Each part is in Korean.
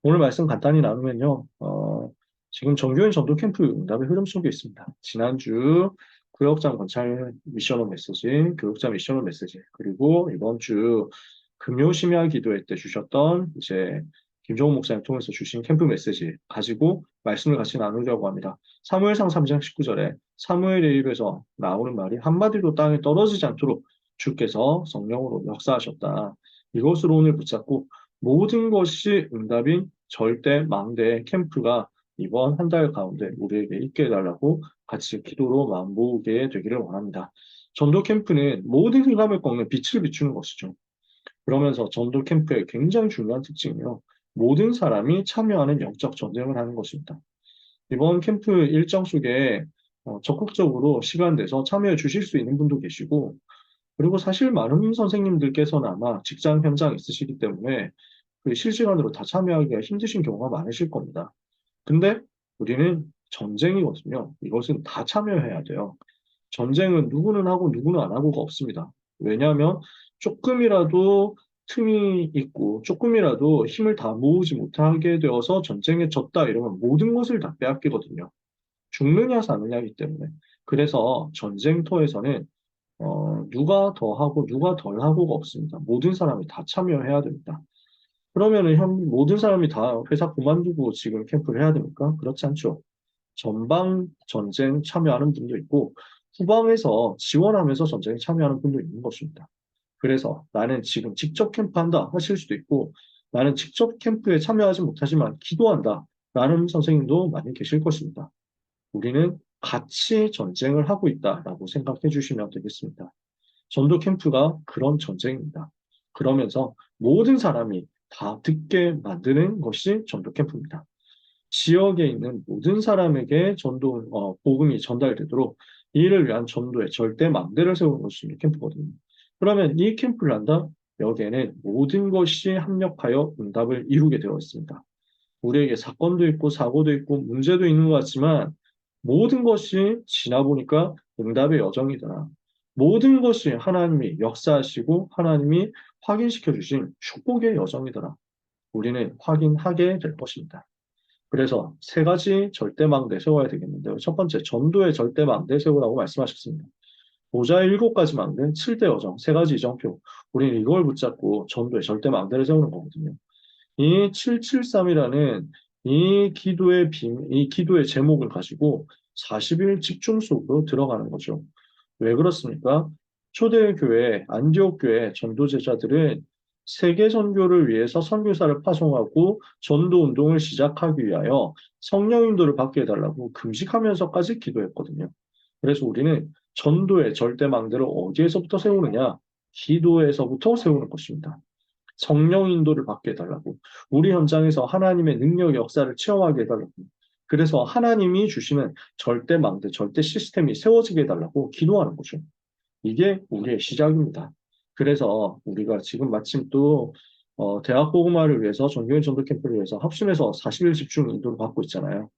오늘 말씀 간단히 나누면요. 지금 정교인 전도 캠프 응답의 흐름 속에 있습니다. 지난주 구역장 관찰 미션업 메시지, 교육자 미션업 메시지, 그리고 이번 주 금요 심야 기도회 때 주셨던 이제 김종훈 목사님 통해서 주신 캠프 메시지 가지고 말씀을 같이 나누려고 합니다. 사무엘상 3장 19절에 사무엘의 입에서 나오는 말이 한마디도 땅에 떨어지지 않도록 주께서 성령으로 역사하셨다. 이것으로 오늘 붙잡고 모든 것이 응답인 절대 망대 캠프가 이번 한 달 가운데 우리에게 있게 해달라고 같이 기도로 마음 모으게 되기를 원합니다. 전도 캠프는 모든 흑암을 꺾는 빛을 비추는 것이죠. 그러면서 전도 캠프의 굉장히 중요한 특징이요. 모든 사람이 참여하는 영적 전쟁을 하는 것입니다. 이번 캠프 일정 속에 적극적으로 시간 내서 참여해 주실 수 있는 분도 계시고, 그리고 사실 많은 선생님들께서는 아마 직장 현장에 있으시기 때문에 그 실시간으로 다 참여하기가 힘드신 경우가 많으실 겁니다. 근데 우리는 전쟁이거든요. 이것은 다 참여해야 돼요. 전쟁은 누구는 하고 누구는 안 하고가 없습니다. 왜냐하면 조금이라도 틈이 있고 조금이라도 힘을 다 모으지 못하게 되어서 전쟁에 졌다 이러면 모든 것을 다 빼앗기거든요. 죽느냐 사느냐이기 때문에. 그래서 전쟁터에서는 누가 더 하고 누가 덜 하고가 없습니다. 모든 사람이 다 참여해야 됩니다. 그러면은 모든 사람이 다 회사 그만두고 지금 캠프를 해야 됩니까? 그렇지 않죠. 전방 전쟁 참여하는 분도 있고 후방에서 지원하면서 전쟁에 참여하는 분도 있는 것입니다. 그래서 나는 지금 직접 캠프한다 하실 수도 있고 나는 직접 캠프에 참여하지 못하지만 기도한다 라는 선생님도 많이 계실 것입니다. 우리는 같이 전쟁을 하고 있다라고 생각해 주시면 되겠습니다. 전도 캠프가 그런 전쟁입니다. 그러면서 모든 사람이 다 듣게 만드는 것이 전도 캠프입니다. 지역에 있는 모든 사람에게 복음이 전달되도록 이를 위한 전도의 절대 망대를 세우는 것이 캠프거든요. 그러면 이 캠프를 한다? 여기에는 모든 것이 합력하여 응답을 이루게 되어 있습니다. 우리에게 사건도 있고 사고도 있고 문제도 있는 것 같지만 모든 것이 지나 보니까 응답의 여정이더라. 모든 것이 하나님이 역사하시고 하나님이 확인시켜 주신 축복의 여정이더라. 우리는 확인하게 될 것입니다. 그래서 세 가지 절대망대 세워야 되겠는데요. 첫 번째, 전도의 절대망대 세우라고 말씀하셨습니다. 보좌의 일곱 가지 망대, 7대 여정, 세 가지 이정표. 우리는 이걸 붙잡고 전도의 절대망대를 세우는 거거든요. 이 773이라는 이 기도의 제목을 가지고 40일 집중 속으로 들어가는 거죠. 왜 그렇습니까? 초대교회, 안디옥 교회 전도제자들은 세계 선교를 위해서 선교사를 파송하고 전도 운동을 시작하기 위하여 성령 인도를 받게 해달라고 금식하면서까지 기도했거든요. 그래서 우리는 전도의 절대망대를 어디에서부터 세우느냐? 기도에서부터 세우는 것입니다. 성령 인도를 받게 해달라고. 우리 현장에서 하나님의 능력 역사를 체험하게 해달라고. 그래서 하나님이 주시는 절대 망대, 절대 시스템이 세워지게 해달라고 기도하는 거죠. 이게 우리의 시작입니다. 그래서 우리가 지금 마침 또 대학 복음화를 위해서 전교인 전도 캠프를 위해서 합심해서 40일 집중 인도를 받고 있잖아요.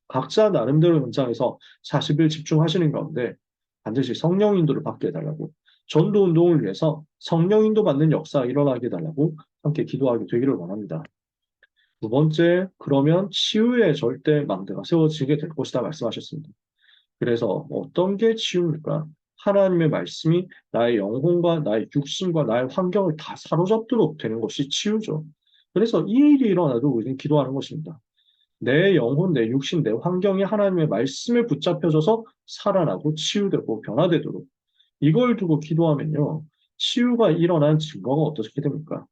각자 나름대로 현장에서 40일 집중하시는 가운데 반드시 성령 인도를 받게 해달라고 전도 운동을 위해서 성령 인도 받는 역사가 일어나게 해달라고 함께 기도하게 되기를 원합니다. 두 번째, 그러면 치유의 절대 망대가 세워지게 될 것이다 말씀하셨습니다. 그래서 어떤 게 치유입니까? 하나님의 말씀이 나의 영혼과 나의 육신과 나의 환경을 다 사로잡도록 되는 것이 치유죠. 그래서 이 일이 일어나도 우리는 기도하는 것입니다. 내 영혼, 내 육신, 내 환경이 하나님의 말씀에 붙잡혀져서 살아나고 치유되고 변화되도록 이걸 두고 기도하면요. 치유가 일어난 증거가 어떻게 됩니까?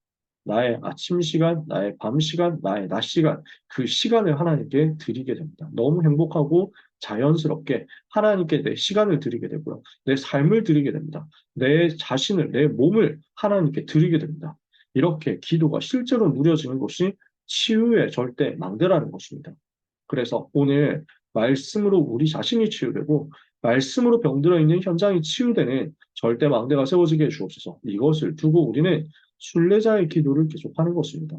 나의 아침 시간, 나의 밤 시간, 나의 낮 시간, 그 시간을 하나님께 드리게 됩니다. 너무 행복하고 자연스럽게 하나님께 내 시간을 드리게 되고요. 내 삶을 드리게 됩니다. 내 자신을, 내 몸을 하나님께 드리게 됩니다. 이렇게 기도가 실제로 누려지는 것이 치유의 절대 망대라는 것입니다. 그래서 오늘 말씀으로 우리 자신이 치유되고 말씀으로 병들어 있는 현장이 치유되는 절대 망대가 세워지게 해 주옵소서. 이것을 두고 우리는 순례자의 기도를 계속하는 것입니다.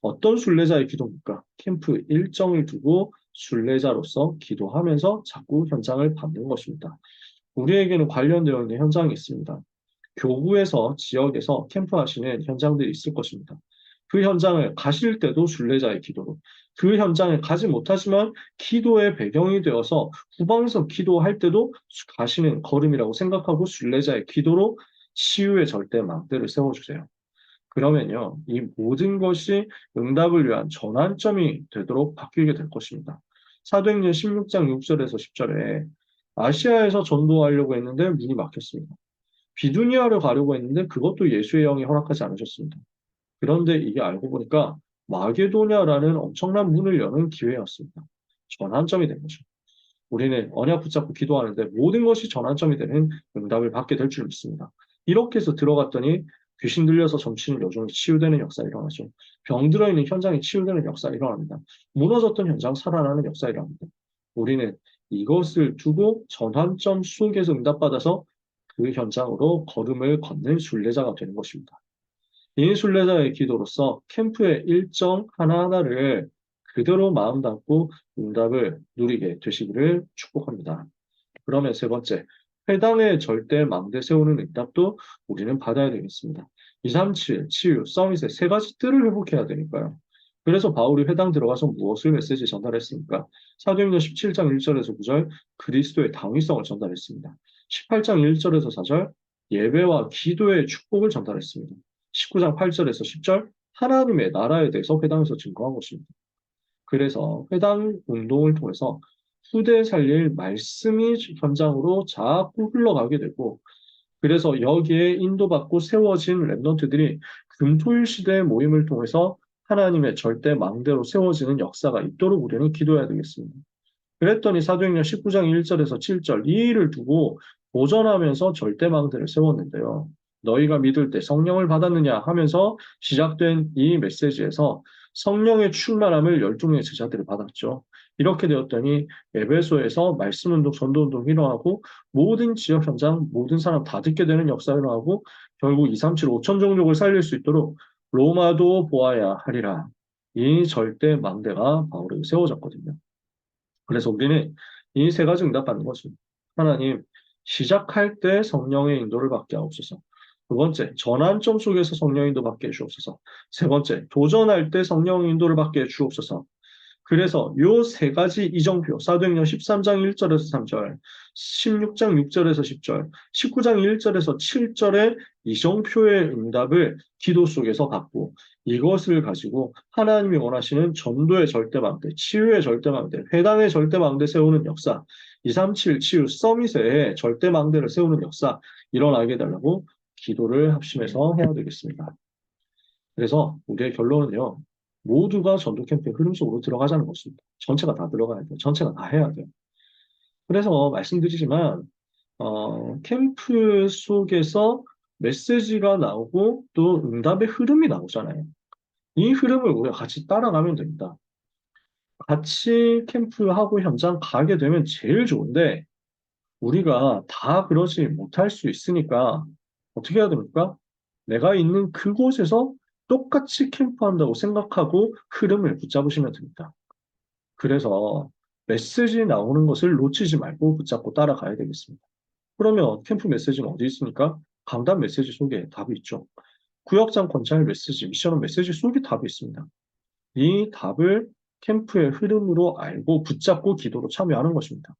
어떤 순례자의 기도입니까? 캠프 일정을 두고 순례자로서 기도하면서 자꾸 현장을 받는 것입니다. 우리에게는 관련되어 있는 현장이 있습니다. 교구에서 지역에서 캠프하시는 현장들이 있을 것입니다. 그 현장을 가실 때도 순례자의 기도로, 그 현장에 가지 못하지만 기도의 배경이 되어서 후방에서 기도할 때도 가시는 걸음이라고 생각하고 순례자의 기도로 치유의 절대 망대를 세워주세요. 그러면요, 이 모든 것이 응답을 위한 전환점이 되도록 바뀌게 될 것입니다. 사도행전 16장 6절에서 10절에 아시아에서 전도하려고 했는데 문이 막혔습니다. 비두니아를 가려고 했는데 그것도 예수의 영이 허락하지 않으셨습니다. 그런데 이게 알고 보니까 마게도냐라는 엄청난 문을 여는 기회였습니다. 전환점이 된 거죠. 우리는 언약 붙잡고 기도하는데 모든 것이 전환점이 되는 응답을 받게 될 줄 믿습니다. 이렇게 해서 들어갔더니 귀신 들려서 점치는 여종이 치유되는 역사가 일어나죠. 병 들어있는 현장이 치유되는 역사가 일어납니다. 무너졌던 현장 살아나는 역사가 일어납니다. 우리는 이것을 두고 전환점 속에서 응답받아서 그 현장으로 걸음을 걷는 순례자가 되는 것입니다. 이 순례자의 기도로서 캠프의 일정 하나하나를 그대로 마음 담고 응답을 누리게 되시기를 축복합니다. 그러면 세 번째, 회당의 절대 망대 세우는 응답도 우리는 받아야 되겠습니다. 237, 치유, 서밋의 세 가지 뜰을 회복해야 되니까요. 그래서 바울이 회당 들어가서 무엇을 메시지 전달했습니까? 사도행전 17장 1절에서 9절 그리스도의 당위성을 전달했습니다. 18장 1절에서 4절 예배와 기도의 축복을 전달했습니다. 19장 8절에서 10절 하나님의 나라에 대해서 회당에서 증거한 것입니다. 그래서 회당 운동을 통해서 후대에 살릴 말씀이 현장으로 자꾸 흘러가게 되고 그래서 여기에 인도받고 세워진 랩넌트들이 금토일 시대의 모임을 통해서 하나님의 절대 망대로 세워지는 역사가 있도록 우리는 기도해야 되겠습니다. 그랬더니 사도행전 19장 1절에서 7절 이 일을 두고 도전하면서 절대 망대를 세웠는데요. 너희가 믿을 때 성령을 받았느냐 하면서 시작된 이 메시지에서 성령의 충만함을 12명의 제자들이 받았죠. 이렇게 되었더니 에베소에서 말씀운동, 전도운동이 일어나고 모든 지역 현장, 모든 사람 다 듣게 되는 역사가 일어나고 결국 237 5천 종족을 살릴 수 있도록 로마도 보아야 하리라. 이 절대 망대가 바울에게 세워졌거든요. 그래서 우리는 이 세 가지 응답받는 것입니다. 하나님, 시작할 때 성령의 인도를 받게 하옵소서. 두 번째, 전환점 속에서 성령 인도 받게 해주옵소서. 세 번째, 도전할 때 성령 인도를 받게 해주옵소서. 그래서 요 세 가지 이정표, 사도행전 13장 1절에서 3절, 16장 6절에서 10절, 19장 1절에서 7절의 이정표의 응답을 기도 속에서 받고 이것을 가지고 하나님이 원하시는 전도의 절대망대, 치유의 절대망대, 회당의 절대망대 세우는 역사, 237 치유 서밋의 절대망대를 세우는 역사 일어나게 되려고 기도를 합심해서 해야 되겠습니다. 그래서 우리의 결론은요. 모두가 전도 캠프의 흐름 속으로 들어가자는 것입니다. 전체가 다 들어가야 돼요. 전체가 다 해야 돼요. 그래서 말씀드리지만 캠프 속에서 메시지가 나오고 또 응답의 흐름이 나오잖아요. 이 흐름을 우리가 같이 따라가면 됩니다. 같이 캠프하고 현장 가게 되면 제일 좋은데 우리가 다 그러지 못할 수 있으니까 어떻게 해야 됩니까? 내가 있는 그곳에서 똑같이 캠프한다고 생각하고 흐름을 붙잡으시면 됩니다. 그래서 메시지 나오는 것을 놓치지 말고 붙잡고 따라가야 되겠습니다. 그러면 캠프 메시지는 어디 있습니까? 강단 메시지 속에 답이 있죠. 구역장 권찰 메시지, 미션은 메시지 속에 답이 있습니다. 이 답을 캠프의 흐름으로 알고 붙잡고 기도로 참여하는 것입니다.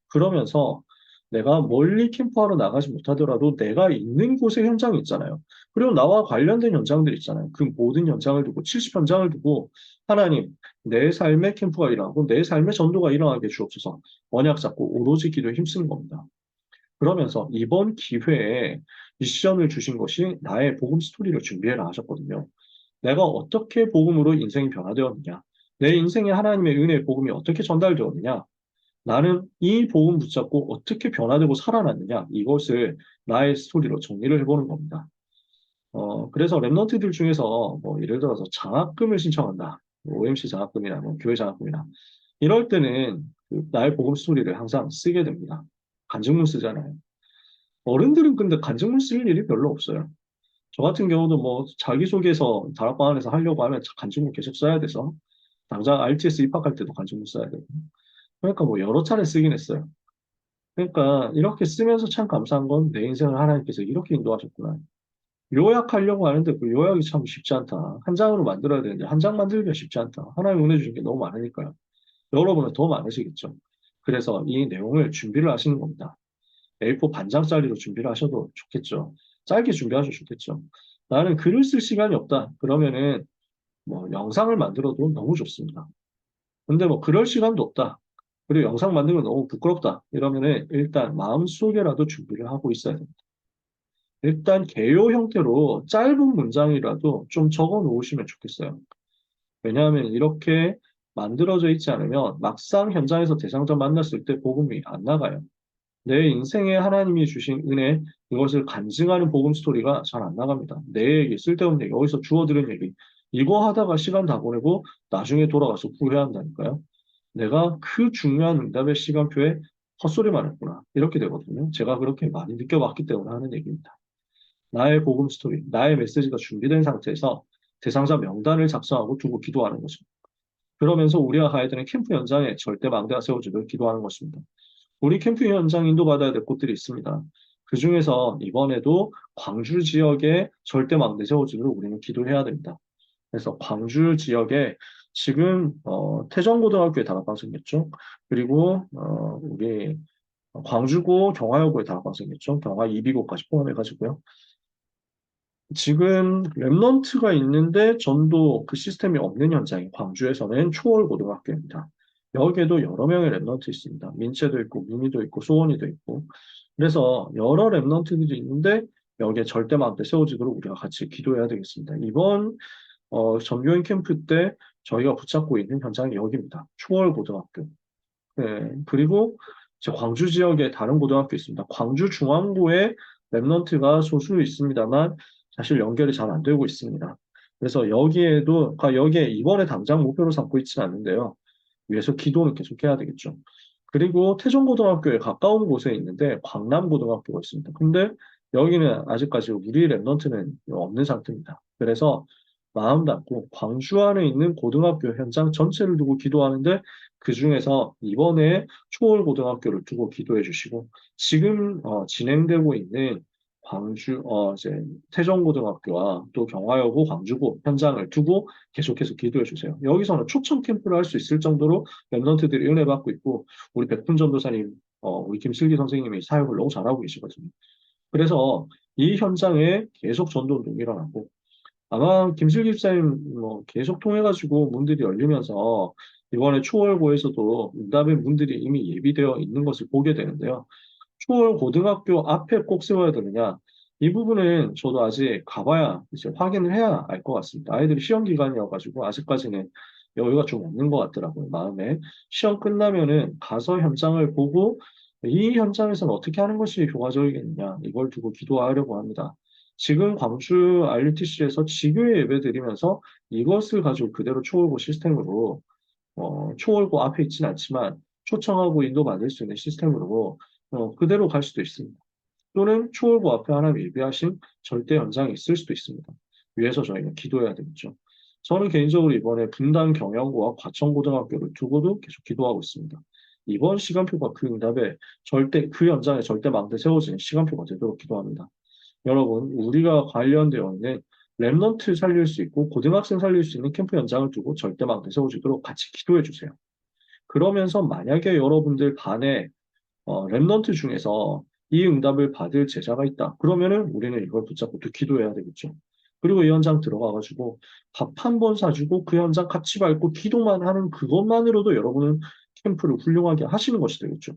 그러면서 내가 멀리 캠프하러 나가지 못하더라도 내가 있는 곳에 현장이 있잖아요. 그리고 나와 관련된 현장들이 있잖아요. 그 모든 현장을 두고 70현장을 두고 하나님 내 삶의 캠프가 일어나고 내 삶의 전도가 일어나게 주옵소서 언약 잡고 오로지 기도에 힘쓰는 겁니다. 그러면서 이번 기회에 미션을 주신 것이 나의 복음 스토리를 준비해라 하셨거든요. 내가 어떻게 복음으로 인생이 변화되었느냐 내 인생에 하나님의 은혜의 복음이 어떻게 전달되었느냐 나는 이 복음 붙잡고 어떻게 변화되고 살아났느냐 이것을 나의 스토리로 정리를 해보는 겁니다. 그래서 랩런트들 중에서 뭐 예를 들어서 장학금을 신청한다. 뭐 OMC 장학금이나 뭐 교회 장학금이나 이럴 때는 그 나의 복음 스토리를 항상 쓰게 됩니다. 간증문 쓰잖아요. 어른들은 근데 간증문 쓸 일이 별로 없어요. 저 같은 경우도 뭐 자기소개서 다락방 안에서 하려고 하면 간증문 계속 써야 돼서 당장 RTS 입학할 때도 간증문 써야 되고 그러니까 뭐 여러 차례 쓰긴 했어요. 그러니까 이렇게 쓰면서 참 감사한 건 내 인생을 하나님께서 이렇게 인도하셨구나. 요약하려고 하는데 그 요약이 참 쉽지 않다. 한 장으로 만들어야 되는데 한 장 만들기가 쉽지 않다. 하나님 은혜 주신 게 너무 많으니까요. 여러분은 더 많으시겠죠. 그래서 이 내용을 준비를 하시는 겁니다. A4 반장짜리로 준비를 하셔도 좋겠죠. 짧게 준비하셔도 좋겠죠. 나는 글을 쓸 시간이 없다. 그러면은 뭐 영상을 만들어도 너무 좋습니다. 근데 뭐 그럴 시간도 없다. 그리고 영상 만드는 건 너무 부끄럽다. 이러면은 일단 마음속에라도 준비를 하고 있어야 됩니다. 일단 개요 형태로 짧은 문장이라도 좀 적어 놓으시면 좋겠어요. 왜냐하면 이렇게 만들어져 있지 않으면 막상 현장에서 대상자 만났을 때 복음이 안 나가요. 내 인생에 하나님이 주신 은혜, 이것을 간증하는 복음 스토리가 잘 안 나갑니다. 내 얘기, 쓸데없는 얘기, 어디서 주워들은 얘기. 이거 하다가 시간 다 보내고 나중에 돌아가서 후회한다니까요. 내가 그 중요한 응답의 시간표에 헛소리만 했구나. 이렇게 되거든요. 제가 그렇게 많이 느껴봤기 때문에 하는 얘기입니다. 나의 복음 스토리, 나의 메시지가 준비된 상태에서 대상자 명단을 작성하고 두고 기도하는 거죠. 그러면서 우리가 가야 되는 캠프 현장에 절대 망대가 세워지도록 기도하는 것입니다. 우리 캠프 현장 인도받아야 될 곳들이 있습니다. 그 중에서 이번에도 광주 지역에 절대 망대 세워지도록 우리는 기도해야 됩니다. 그래서 광주 지역에 지금 태정고등학교에 다락방 생겼죠. 그리고 우리 광주고 경화여고에 다락방 생겼죠. 경화 이비고까지 포함해가지고요. 지금 랩넌트가 있는데 전도 그 시스템이 없는 현장이 광주에서는 초월고등학교입니다. 여기에도 여러 명의 랩넌트 있습니다. 민채도 있고 민희도 있고 소원이도 있고 그래서 여러 랩넌트들이 있는데 여기에 절대망대 세워지도록 우리가 같이 기도해야 되겠습니다. 이번 전교인 캠프 때 저희가 붙잡고 있는 현장이 여기입니다. 초월고등학교. 네, 그리고 이제 광주 지역에 다른 고등학교 있습니다. 광주 중앙고에 랩넌트가 소수 있습니다만 사실 연결이 잘 안 되고 있습니다. 그래서 여기에도 여기에 이번에 당장 목표로 삼고 있지는 않는데요. 위해서 기도는 계속 해야 되겠죠. 그리고 태종고등학교에 가까운 곳에 있는데 광남고등학교가 있습니다. 근데 여기는 아직까지 우리 랩넌트는 없는 상태입니다. 그래서 마음 닫고 광주 안에 있는 고등학교 현장 전체를 두고 기도하는데 그 중에서 이번에 초월고등학교를 두고 기도해 주시고 지금 진행되고 있는 광주 이제 태정고등학교와 또 경화여고 광주고 현장을 두고 계속해서 기도해 주세요. 여기서는 초청 캠프를 할 수 있을 정도로 랩런트들이 은혜 받고 있고 우리 백분 전도사님 우리 김슬기 선생님이 사역을 너무 잘하고 계시거든요. 그래서 이 현장에 계속 전도 운동이 일어나고 아마 김슬기 집사님 뭐 계속 통해가지고 문들이 열리면서 이번에 초월고에서도 응답의 문들이 이미 예비되어 있는 것을 보게 되는데요. 초월 고등학교 앞에 꼭 세워야 되느냐? 이 부분은 저도 아직 가봐야 이제 확인을 해야 알 것 같습니다. 아이들이 시험 기간이어가지고 아직까지는 여유가 좀 없는 것 같더라고요, 마음에. 시험 끝나면은 가서 현장을 보고 이 현장에서는 어떻게 하는 것이 효과적이겠느냐, 이걸 두고 기도하려고 합니다. 지금 광주 RUTC에서 지교회 예배 드리면서 이것을 가지고 그대로 초월고 시스템으로 초월고 앞에 있지는 않지만 초청하고 인도받을 수 있는 시스템으로 그대로 갈 수도 있습니다. 또는 초월고 앞에 하나님 예비하신 절대 현장이 있을 수도 있습니다. 위해서 저희는 기도해야 되겠죠. 저는 개인적으로 이번에 분당 경영고와 과천고등학교를 두고도 계속 기도하고 있습니다. 이번 시간표가 그 응답에 절대 그 현장에 절대 망대 세워지는 시간표가 되도록 기도합니다. 여러분, 우리가 관련되어 있는 랩넌트 살릴 수 있고 고등학생 살릴 수 있는 캠프 현장을 두고 절대 망대 세워지도록 같이 기도해 주세요. 그러면서 만약에 여러분들 반에 랩넌트 중에서 이 응답을 받을 제자가 있다. 그러면은 우리는 이걸 붙잡고 또 기도해야 되겠죠. 그리고 이 현장 들어가가지고 밥 한 번 사주고 그 현장 같이 밟고 기도만 하는 그것만으로도 여러분은 캠프를 훌륭하게 하시는 것이 되겠죠.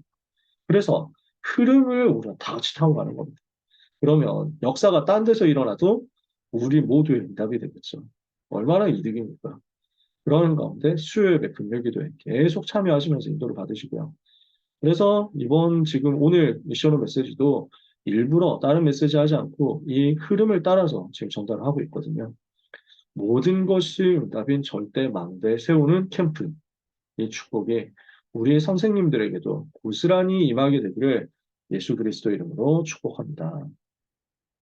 그래서 흐름을 우리가 다 같이 타고 가는 겁니다. 그러면 역사가 딴 데서 일어나도 우리 모두의 응답이 되겠죠. 얼마나 이득입니까? 그러는 가운데 수요예배 금요기도에 계속 참여하시면서 인도를 받으시고요. 그래서 이번 지금 오늘 미션의 메시지도 일부러 다른 메시지 하지 않고 이 흐름을 따라서 지금 전달을 하고 있거든요. 모든 것이 응답인 절대 망대 세우는 캠프. 이 축복이 우리 선생님들에게도 고스란히 임하게 되기를 예수 그리스도 이름으로 축복합니다.